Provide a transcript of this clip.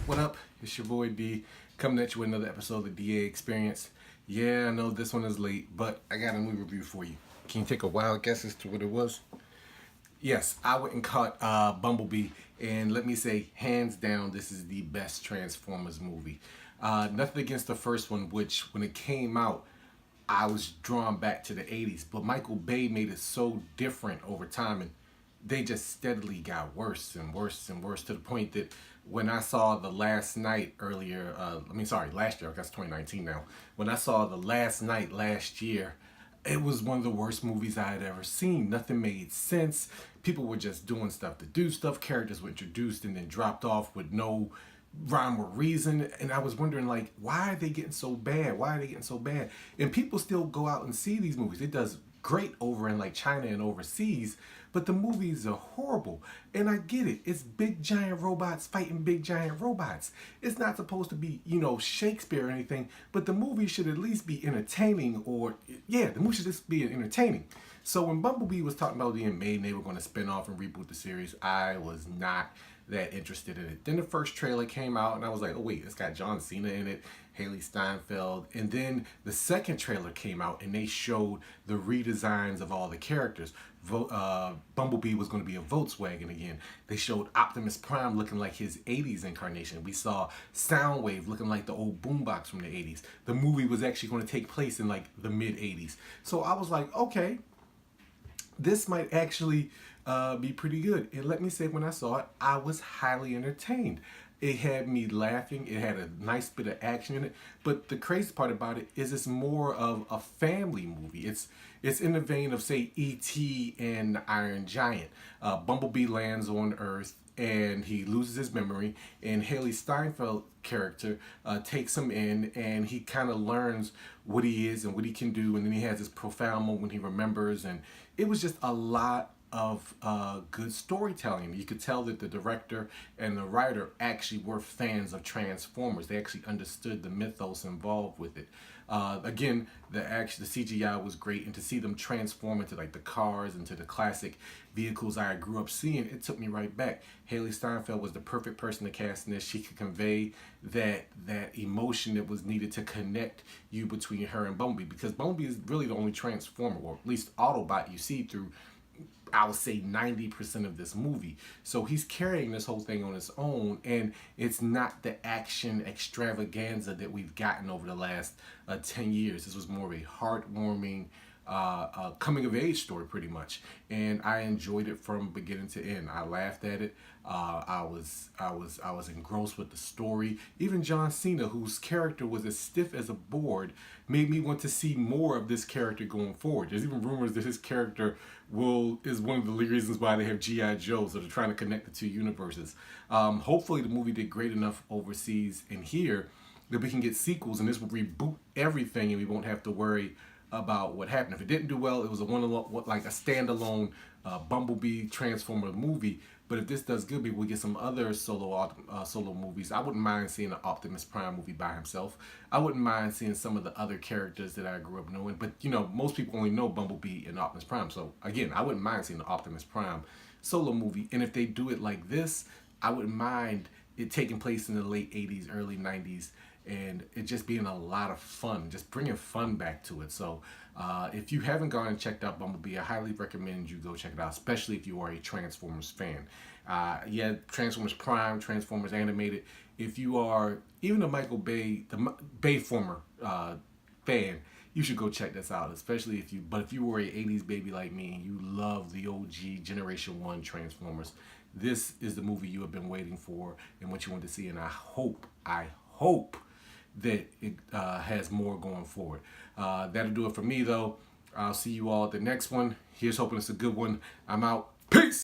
What up? It's your boy B coming at you with another episode of the DA Experience. Yeah, I know this one is late, but I got a movie review for you. Can you take a wild guess as to what it was? Yes, I went and caught Bumblebee, and let me say, hands down, this is the best Transformers movie. Nothing against the first one, which when it came out, I was drawn back to the 80s, but Michael Bay made it so different over time, and they just steadily got worse and worse and worse to the point that when I saw The Last Night earlier, last year, I guess 2019 now, when I saw The Last Night last year, it was one of the worst movies I had ever seen. Nothing made sense. People were just doing stuff to do stuff. Characters were introduced and then dropped off with no rhyme or reason. And I was wondering, like, why are they getting so bad? Why are they getting so bad? And people still go out and see these movies. It does great over in like China and overseas, but the movies are horrible. And I get it. It's big giant robots fighting big giant robots. It's not supposed to be, Shakespeare or anything, but the movie should at least be entertaining, or yeah, the movie should just be entertaining. So when Bumblebee was talking about being made and they were going to spin off and reboot the series, I was not that interested in it. Then the first trailer came out and I was like, oh wait, it's got John Cena in it, Haley Steinfeld. And then the second trailer came out and they showed the redesigns of all the characters. Bumblebee was going to be a Volkswagen again. They showed Optimus Prime looking like his 80s incarnation. We saw Soundwave looking like the old boombox from the 80s. The movie was actually going to take place in like the mid 80s. So I was like, okay, this might actually be pretty good. And let me say, when I saw it, I was highly entertained. It had me laughing. It had a nice bit of action in it. But the crazy part about it is it's more of a family movie. It's in the vein of, say, E.T. and Iron Giant. Bumblebee lands on Earth and he loses his memory, and Haley Steinfeld character takes him in, and he kind of learns what he is and what he can do, and then he has this profound moment when he remembers, and it was just a lot of good storytelling. You could tell that the director and the writer actually were fans of Transformers. They actually understood the mythos involved with it. Again, the CGI was great, and to see them transform into like the cars, into the classic vehicles I grew up seeing, it took me right back. Haley Steinfeld was the perfect person to cast in this. She could convey that emotion that was needed to connect you between her and Bumblebee, because Bumblebee is really the only Transformer, or at least Autobot, you see through, I would say, 90% of this movie. So he's carrying this whole thing on his own, and it's not the action extravaganza that we've gotten over the last 10 years. This was more of a heartwarming coming of age story, pretty much, and I enjoyed it from beginning to end. I laughed at it. I was engrossed with the story. Even John Cena, whose character was as stiff as a board, made me want to see more of this character going forward. There's even rumors that his character is one of the reasons why they have G.I. Joe, so they're trying to connect the two universes. Hopefully the movie did great enough overseas and here that we can get sequels, and this will reboot everything, and we won't have to worry about what happened. If it didn't do well, it was a standalone Bumblebee Transformer movie. But if this does good, we'll get some other solo movies. I wouldn't mind seeing an Optimus Prime movie by himself. I wouldn't mind seeing some of the other characters that I grew up knowing. But most people only know Bumblebee and Optimus Prime. So again, I wouldn't mind seeing an Optimus Prime solo movie. And if they do it like this, I wouldn't mind it taking place in the late 80s, early 90s, and it just being a lot of fun, just bringing fun back to it. So if you haven't gone and checked out Bumblebee, I highly recommend you go check it out, especially if you are a Transformers fan. Yeah, Transformers Prime, Transformers Animated. If you are even a Michael Bay, the Bayformer fan, you should go check this out, especially if you were a 80s baby like me and you love the OG Generation 1 Transformers. This is the movie you have been waiting for and what you want to see, and I hope that it has more going forward. That'll do it for me, though. I'll see you all at the next one. Here's hoping it's a good one. I'm out. Peace!